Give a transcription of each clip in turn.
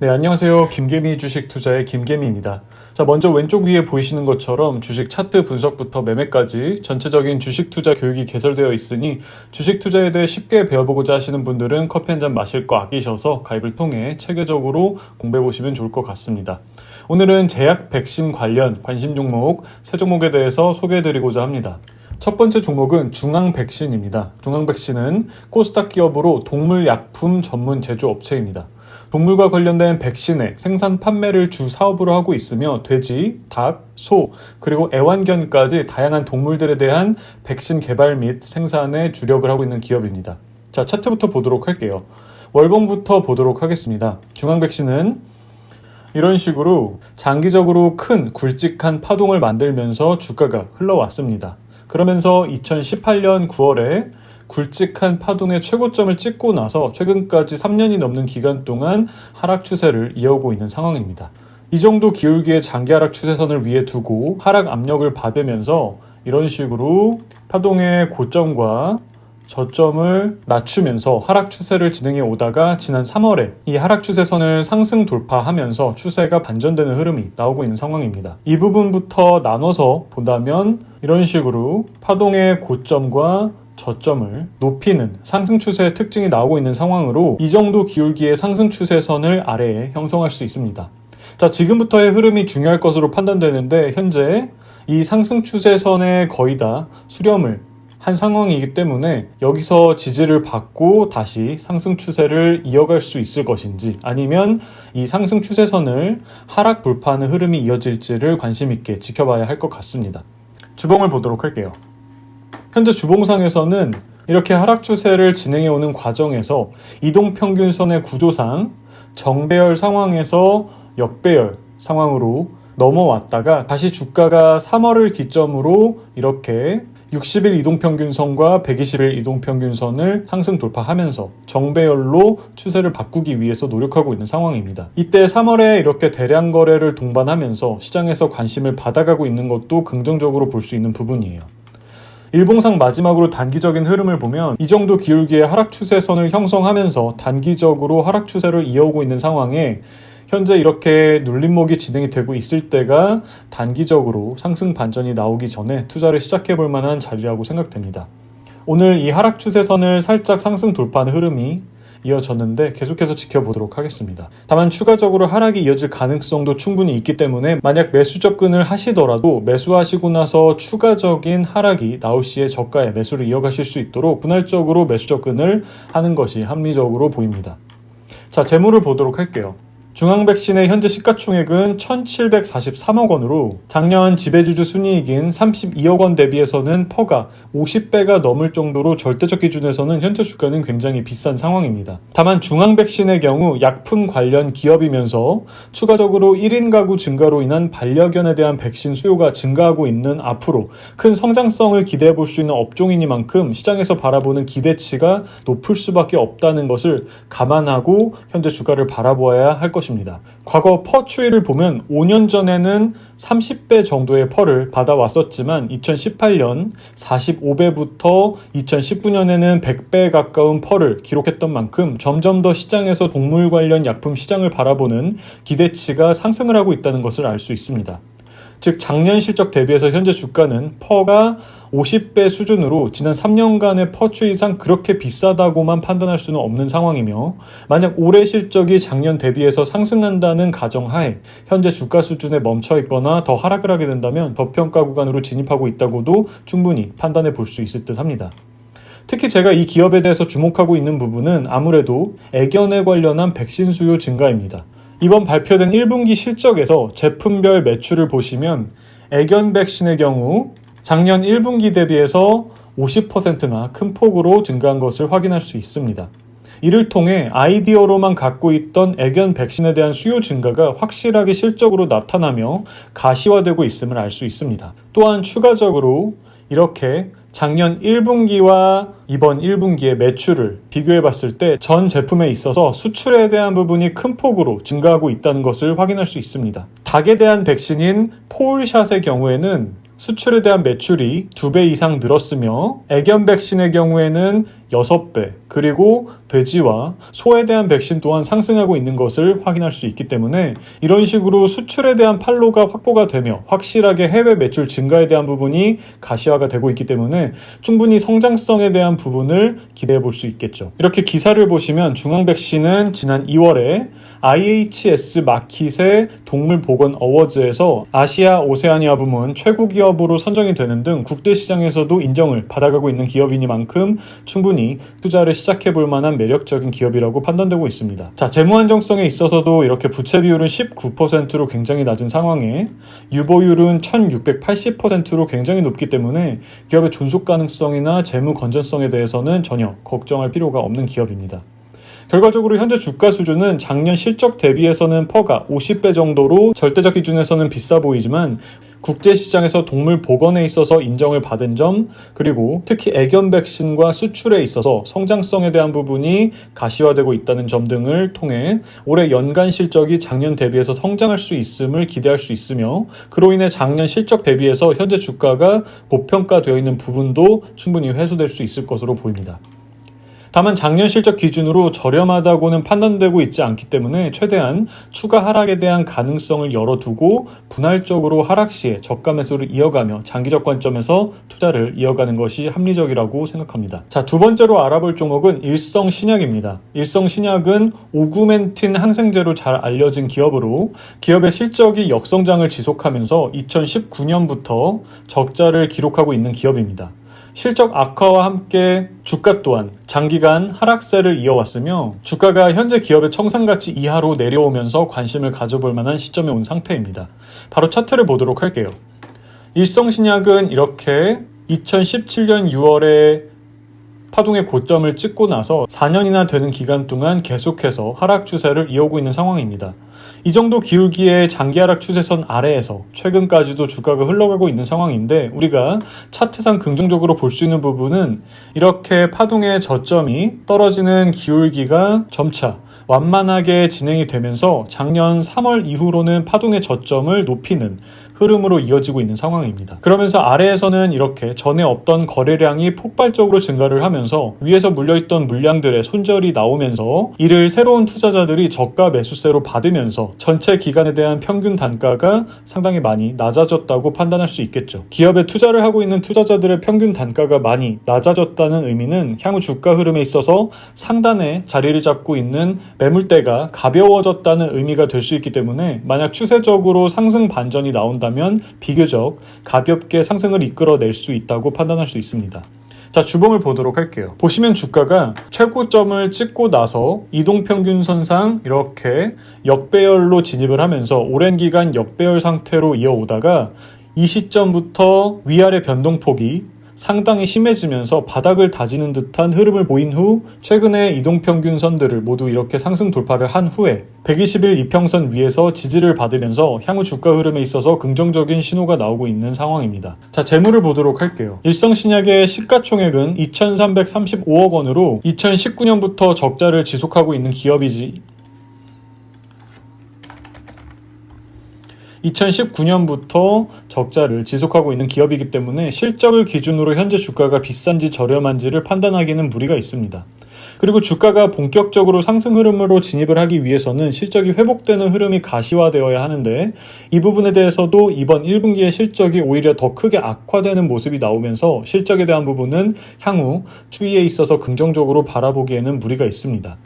네, 안녕하세요. 김개미 주식 투자의 김개미입니다. 자, 먼저 왼쪽 위에 보이시는 것처럼 주식 차트 분석부터 매매까지 전체적인 주식 투자 교육이 개설되어 있으니 주식 투자에 대해 쉽게 배워보고자 하시는 분들은 커피 한 잔 마실 거 아끼셔서 가입을 통해 체계적으로 공부해 보시면 좋을 것 같습니다. 오늘은 제약 백신 관련 관심 종목 세 종목에 대해서 소개해 드리고자 합니다. 첫 번째 종목은 중앙백신입니다. 중앙백신은 코스닥 기업으로 동물약품 전문 제조업체입니다. 동물과 관련된 백신의 생산 판매를 주 사업으로 하고 있으며 돼지, 닭, 소, 그리고 애완견까지 다양한 동물들에 대한 백신 개발 및 생산에 주력을 하고 있는 기업입니다. 자, 차트부터 보도록 할게요. 월봉부터 보도록 하겠습니다. 중앙백신은 이런 식으로 장기적으로 큰 굵직한 파동을 만들면서 주가가 흘러왔습니다. 그러면서 2018년 9월에 굵직한 파동의 최고점을 찍고 나서 최근까지 3년이 넘는 기간 동안 하락 추세를 이어오고 있는 상황입니다. 이 정도 기울기의 장기 하락 추세선을 위에 두고 하락 압력을 받으면서 이런 식으로 파동의 고점과 저점을 낮추면서 하락 추세를 진행해 오다가 지난 3월에 이 하락 추세선을 상승 돌파하면서 추세가 반전되는 흐름이 나오고 있는 상황입니다. 이 부분부터 나눠서 본다면 이런 식으로 파동의 고점과 저점을 높이는 상승 추세의 특징이 나오고 있는 상황으로 이 정도 기울기의 상승 추세선을 아래에 형성할 수 있습니다. 자, 지금부터의 흐름이 중요할 것으로 판단되는데 현재 이 상승 추세선에 거의 다 수렴을 한 상황이기 때문에 여기서 지지를 받고 다시 상승 추세를 이어갈 수 있을 것인지 아니면 이 상승 추세선을 하락 돌파하는 흐름이 이어질지를 관심 있게 지켜봐야 할 것 같습니다. 주봉을 보도록 할게요. 현재 주봉상에서는 이렇게 하락 추세를 진행해 오는 과정에서 이동평균선의 구조상 정배열 상황에서 역배열 상황으로 넘어왔다가 다시 주가가 3월을 기점으로 이렇게 60일 이동평균선과 120일 이동평균선을 상승 돌파하면서 정배열로 추세를 바꾸기 위해서 노력하고 있는 상황입니다. 이때 3월에 이렇게 대량 거래를 동반하면서 시장에서 관심을 받아가고 있는 것도 긍정적으로 볼 수 있는 부분이에요. 일봉상 마지막으로 단기적인 흐름을 보면 이 정도 기울기의 하락 추세선을 형성하면서 단기적으로 하락 추세를 이어오고 있는 상황에 현재 이렇게 눌림목이 진행이 되고 있을 때가 단기적으로 상승 반전이 나오기 전에 투자를 시작해 볼 만한 자리라고 생각됩니다. 오늘 이 하락 추세선을 살짝 상승 돌파하는 흐름이 이어졌는데 계속해서 지켜보도록 하겠습니다. 다만 추가적으로 하락이 이어질 가능성도 충분히 있기 때문에 만약 매수 접근을 하시더라도 매수하시고 나서 추가적인 하락이 나올 시에 저가에 매수를 이어가실 수 있도록 분할적으로 매수 접근을 하는 것이 합리적으로 보입니다. 자, 재물을 보도록 할게요. 중앙백신의 현재 시가총액은 1,743억 원으로 작년 지배주주 순이익인 32억 원 대비해서는 퍼가 50배가 넘을 정도로 절대적 기준에서는 현재 주가는 굉장히 비싼 상황입니다. 다만 중앙백신의 경우 약품 관련 기업이면서 추가적으로 1인 가구 증가로 인한 반려견에 대한 백신 수요가 증가하고 있는 앞으로 큰 성장성을 기대해 볼 수 있는 업종이니만큼 시장에서 바라보는 기대치가 높을 수밖에 없다는 것을 감안하고 현재 주가를 바라보아야 할 것입니다. 과거 퍼 추이를 보면 5년 전에는 30배 정도의 퍼를 받아왔었지만 2018년 45배부터 2019년에는 100배에 가까운 퍼를 기록했던 만큼 점점 더 시장에서 동물 관련 약품 시장을 바라보는 기대치가 상승을 하고 있다는 것을 알 수 있습니다. 즉 작년 실적 대비해서 현재 주가는 퍼가 50배 수준으로 지난 3년간의 퍼 추이상 그렇게 비싸다고만 판단할 수는 없는 상황이며 만약 올해 실적이 작년 대비해서 상승한다는 가정하에 현재 주가 수준에 멈춰 있거나 더 하락을 하게 된다면 저평가 구간으로 진입하고 있다고도 충분히 판단해 볼 수 있을 듯 합니다. 특히 제가 이 기업에 대해서 주목하고 있는 부분은 아무래도 애견에 관련한 백신 수요 증가입니다. 이번 발표된 1분기 실적에서 제품별 매출을 보시면 애견 백신의 경우 작년 1분기 대비해서 50%나 큰 폭으로 증가한 것을 확인할 수 있습니다. 이를 통해 아이디어로만 갖고 있던 애견 백신에 대한 수요 증가가 확실하게 실적으로 나타나며 가시화되고 있음을 알 수 있습니다. 또한 추가적으로 이렇게 작년 1분기와 이번 1분기의 매출을 비교해 봤을 때 전 제품에 있어서 수출에 대한 부분이 큰 폭으로 증가하고 있다는 것을 확인할 수 있습니다. 닭에 대한 백신인 포울샷의 경우에는 수출에 대한 매출이 2배 이상 늘었으며 애견 백신의 경우에는 6배, 그리고 돼지와 소에 대한 백신 또한 상승하고 있는 것을 확인할 수 있기 때문에 이런 식으로 수출에 대한 판로가 확보가 되며 확실하게 해외 매출 증가에 대한 부분이 가시화가 되고 있기 때문에 충분히 성장성에 대한 부분을 기대해 볼 수 있겠죠. 이렇게 기사를 보시면 중앙백신은 지난 2월에 IHS 마킷의 동물보건 어워즈에서 아시아 오세아니아 부문 최고 기업으로 선정이 되는 등 국제 시장에서도 인정을 받아가고 있는 기업이니만큼 충분히 투자를 시작해 볼 만한 매력적인 기업이라고 판단되고 있습니다. 자, 재무 안정성에 있어서도 이렇게 부채 비율은 19%로 굉장히 낮은 상황에 유보율은 1680%로 굉장히 높기 때문에 기업의 존속 가능성이나 재무 건전성에 대해서는 전혀 걱정할 필요가 없는 기업입니다. 결과적으로 현재 주가 수준은 작년 실적 대비해서는 퍼가 50배 정도로 절대적 기준에서는 비싸 보이지만 국제시장에서 동물 보건에 있어서 인정을 받은 점, 그리고 특히 애견 백신과 수출에 있어서 성장성에 대한 부분이 가시화되고 있다는 점 등을 통해 올해 연간 실적이 작년 대비해서 성장할 수 있음을 기대할 수 있으며, 그로 인해 작년 실적 대비해서 현재 주가가 고평가되어 있는 부분도 충분히 회수될 수 있을 것으로 보입니다. 다만 작년 실적 기준으로 저렴하다고는 판단되고 있지 않기 때문에 최대한 추가 하락에 대한 가능성을 열어두고 분할적으로 하락 시에 저가 매수를 이어가며 장기적 관점에서 투자를 이어가는 것이 합리적이라고 생각합니다. 자, 두 번째로 알아볼 종목은 일성신약입니다. 일성신약은 오구멘틴 항생제로 잘 알려진 기업으로 기업의 실적이 역성장을 지속하면서 2019년부터 적자를 기록하고 있는 기업입니다. 실적 악화와 함께 주가 또한 장기간 하락세를 이어왔으며 주가가 현재 기업의 청산가치 이하로 내려오면서 관심을 가져볼 만한 시점에 온 상태입니다. 바로 차트를 보도록 할게요. 일성신약은 이렇게 2017년 6월에 파동의 고점을 찍고 나서 4년이나 되는 기간 동안 계속해서 하락 추세를 이어오고 있는 상황입니다. 이 정도 기울기의 장기 하락 추세선 아래에서 최근까지도 주가가 흘러가고 있는 상황인데, 우리가 차트상 긍정적으로 볼 수 있는 부분은 이렇게 파동의 저점이 떨어지는 기울기가 점차 완만하게 진행이 되면서 작년 3월 이후로는 파동의 저점을 높이는 흐름으로 이어지고 있는 상황입니다. 그러면서 아래에서는 이렇게 전에 없던 거래량이 폭발적으로 증가를 하면서 위에서 물려있던 물량들의 손절이 나오면서 이를 새로운 투자자들이 저가 매수세로 받으면서 전체 기간에 대한 평균 단가가 상당히 많이 낮아졌다고 판단할 수 있겠죠. 기업에 투자를 하고 있는 투자자들의 평균 단가가 많이 낮아졌다는 의미는 향후 주가 흐름에 있어서 상단에 자리를 잡고 있는 매물대가 가벼워졌다는 의미가 될 수 있기 때문에, 만약 추세적으로 상승 반전이 나온다면 비교적 가볍게 상승을 이끌어낼 수 있다고 판단할 수 있습니다. 자, 주봉을 보도록 할게요. 보시면 주가가 최고점을 찍고 나서 이동평균선상 이렇게 역배열로 진입을 하면서 오랜 기간 역배열 상태로 이어오다가 이 시점부터 위아래 변동폭이 상당히 심해지면서 바닥을 다지는 듯한 흐름을 보인 후 최근에 이동평균선들을 모두 이렇게 상승 돌파를 한 후에 120일 이평선 위에서 지지를 받으면서 향후 주가 흐름에 있어서 긍정적인 신호가 나오고 있는 상황입니다. 자, 재물을 보도록 할게요. 일성신약의 시가총액은 2,335억 원으로 2019년부터 적자를 지속하고 있는 기업이지 2019년부터 적자를 지속하고 있는 기업이기 때문에 실적을 기준으로 현재 주가가 비싼지 저렴한지를 판단하기는 무리가 있습니다. 그리고 주가가 본격적으로 상승 흐름으로 진입을 하기 위해서는 실적이 회복되는 흐름이 가시화되어야 하는데, 이 부분에 대해서도 이번 1분기의 실적이 오히려 더 크게 악화되는 모습이 나오면서 실적에 대한 부분은 향후 추이에 있어서 긍정적으로 바라보기에는 무리가 있습니다.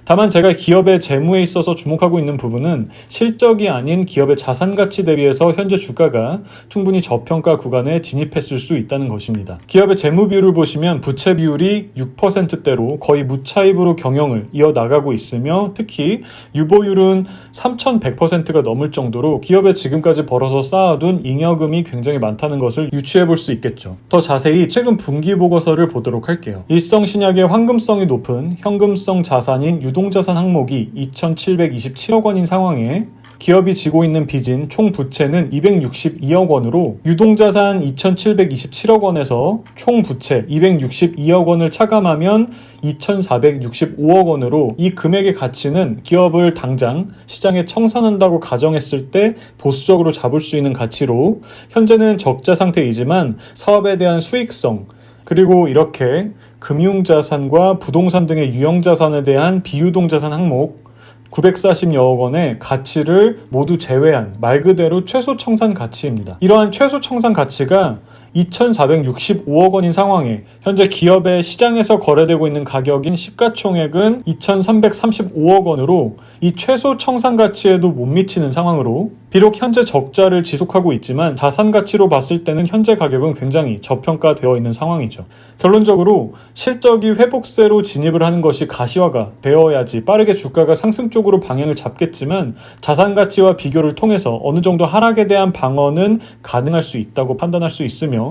다만 제가 기업의 재무에 있어서 주목하고 있는 부분은 실적이 아닌 기업의 자산 가치 대비해서 현재 주가가 충분히 저평가 구간에 진입했을 수 있다는 것입니다. 기업의 재무 비율을 보시면 부채 비율이 6%대로 거의 무차입으로 경영을 이어나가고 있으며, 특히 유보율은 3,100%가 넘을 정도로 기업에 지금까지 벌어서 쌓아둔 잉여금이 굉장히 많다는 것을 유추해 볼 수 있겠죠. 더 자세히 최근 분기 보고서를 보도록 할게요. 일성신약의 황금성이 높은 현금성 자산인 유동자산 항목이 2,727억 원인 상황에 기업이 지고 있는 빚인 총 부채는 262억 원으로 유동자산 2,727억 원에서 총 부채 262억 원을 차감하면 2,465억 원으로, 이 금액의 가치는 기업을 당장 시장에 청산한다고 가정했을 때 보수적으로 잡을 수 있는 가치로, 현재는 적자 상태이지만 사업에 대한 수익성, 그리고 이렇게 금융자산과 부동산 등의 유형자산에 대한 비유동자산 항목 940여억 원의 가치를 모두 제외한 말 그대로 최소청산 가치입니다. 이러한 최소청산 가치가 2,465억 원인 상황에 현재 기업의 시장에서 거래되고 있는 가격인 시가총액은 2,335억 원으로 이 최소 청산 가치에도 못 미치는 상황으로 비록 현재 적자를 지속하고 있지만 자산 가치로 봤을 때는 현재 가격은 굉장히 저평가되어 있는 상황이죠. 결론적으로 실적이 회복세로 진입을 하는 것이 가시화가 되어야지 빠르게 주가가 상승 쪽으로 방향을 잡겠지만 자산 가치와 비교를 통해서 어느 정도 하락에 대한 방어는 가능할 수 있다고 판단할 수 있으며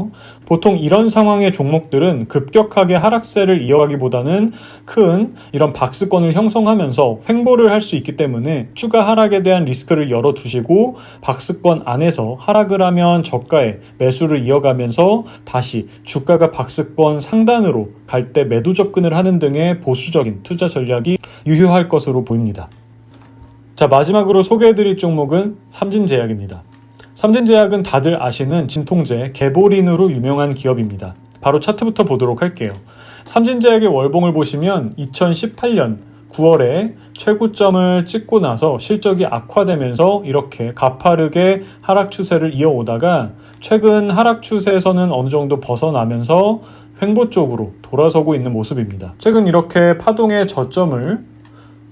보통 이런 상황의 종목들은 급격하게 하락세를 이어가기보다는 큰 이런 박스권을 형성하면서 횡보를 할 수 있기 때문에 추가 하락에 대한 리스크를 열어두시고 박스권 안에서 하락을 하면 저가에 매수를 이어가면서 다시 주가가 박스권 상단으로 갈 때 매도 접근을 하는 등의 보수적인 투자 전략이 유효할 것으로 보입니다. 자, 마지막으로 소개해드릴 종목은 삼진제약입니다. 삼진제약은 다들 아시는 진통제 개보린으로 유명한 기업입니다. 바로 차트부터 보도록 할게요. 삼진제약의 월봉을 보시면 2018년 9월에 최고점을 찍고 나서 실적이 악화되면서 이렇게 가파르게 하락 추세를 이어오다가 최근 하락 추세에서는 어느 정도 벗어나면서 횡보 쪽으로 돌아서고 있는 모습입니다. 최근 이렇게 파동의 저점을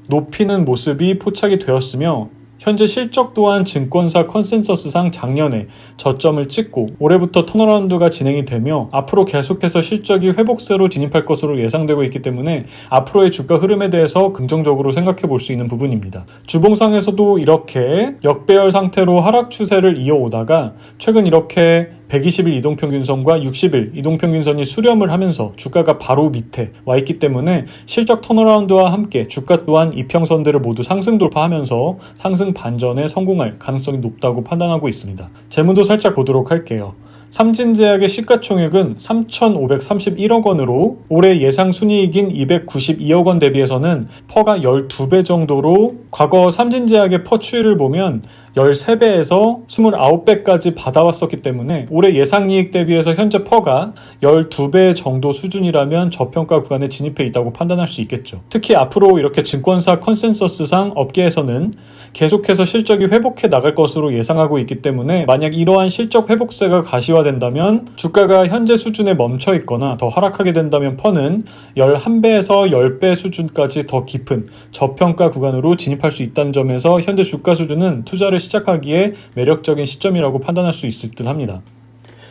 높이는 모습이 포착이 되었으며 현재 실적 또한 증권사 컨센서스상 작년에 저점을 찍고 올해부터 턴어라운드가 진행이 되며 앞으로 계속해서 실적이 회복세로 진입할 것으로 예상되고 있기 때문에 앞으로의 주가 흐름에 대해서 긍정적으로 생각해 볼 수 있는 부분입니다. 주봉상에서도 이렇게 역배열 상태로 하락 추세를 이어오다가 최근 이렇게 120일 이동평균선과 60일 이동평균선이 수렴을 하면서 주가가 바로 밑에 와 있기 때문에 실적 턴어라운드와 함께 주가 또한 이평선들을 모두 상승 돌파하면서 상승 반전에 성공할 가능성이 높다고 판단하고 있습니다. 재무도 살짝 보도록 할게요. 삼진제약의 시가총액은 3,531억 원으로 올해 예상 순이익인 292억 원 대비해서는 퍼가 12배 정도로 과거 삼진제약의 퍼 추이를 보면 13배에서 29배까지 받아왔었기 때문에 올해 예상이익 대비해서 현재 퍼가 12배 정도 수준이라면 저평가 구간에 진입해 있다고 판단할 수 있겠죠. 특히 앞으로 이렇게 증권사 컨센서스상 업계에서는 계속해서 실적이 회복해 나갈 것으로 예상하고 있기 때문에 만약 이러한 실적 회복세가 가시화된다면 주가가 현재 수준에 멈춰 있거나 더 하락하게 된다면 퍼는 11배에서 10배 수준까지 더 깊은 저평가 구간으로 진입할 수 있다는 점에서 현재 주가 수준은 투자를 시작하기에 매력적인 시점이라고 판단할 수 있을 듯 합니다.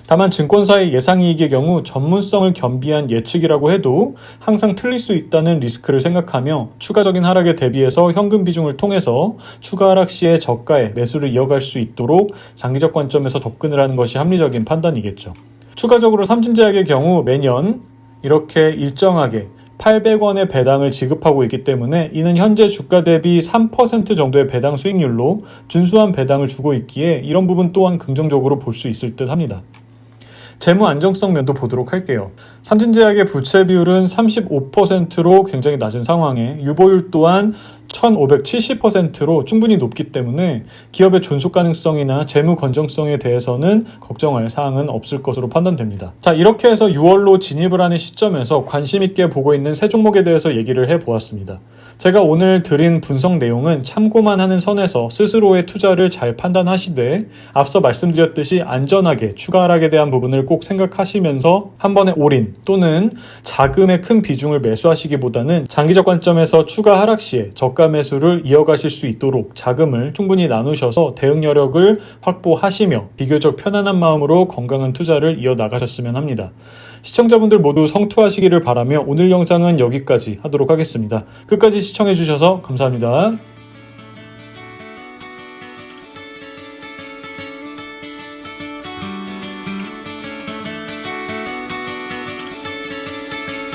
다만 증권사의 예상이익의 경우 전문성을 겸비한 예측이라고 해도 항상 틀릴 수 있다는 리스크를 생각하며 추가적인 하락에 대비해서 현금 비중을 통해서 추가 하락 시에 저가에 매수를 이어갈 수 있도록 장기적 관점에서 접근을 하는 것이 합리적인 판단이겠죠. 추가적으로 삼진제약의 경우 매년 이렇게 일정하게 800원의 배당을 지급하고 있기 때문에 이는 현재 주가 대비 3% 정도의 배당 수익률로 준수한 배당을 주고 있기에 이런 부분 또한 긍정적으로 볼 수 있을 듯 합니다. 재무 안정성 면도 보도록 할게요. 삼진제약의 부채 비율은 35%로 굉장히 낮은 상황에 유보율 또한 1570%로 충분히 높기 때문에 기업의 존속 가능성이나 재무 건전성에 대해서는 걱정할 사항은 없을 것으로 판단됩니다. 자, 이렇게 해서 6월로 진입을 하는 시점에서 관심 있게 보고 있는 세 종목에 대해서 얘기를 해보았습니다. 제가 오늘 드린 분석 내용은 참고만 하는 선에서 스스로의 투자를 잘 판단하시되 앞서 말씀드렸듯이 안전하게 추가 하락에 대한 부분을 꼭 생각하시면서 한 번에 올인 또는 자금의 큰 비중을 매수하시기보다는 장기적 관점에서 추가 하락 시에 저가 매수를 이어가실 수 있도록 자금을 충분히 나누셔서 대응 여력을 확보하시며 비교적 편안한 마음으로 건강한 투자를 이어나가셨으면 합니다. 시청자분들 모두 성투하시기를 바라며 오늘 영상은 여기까지 하도록 하겠습니다. 끝까지 시청해주셔서 감사합니다.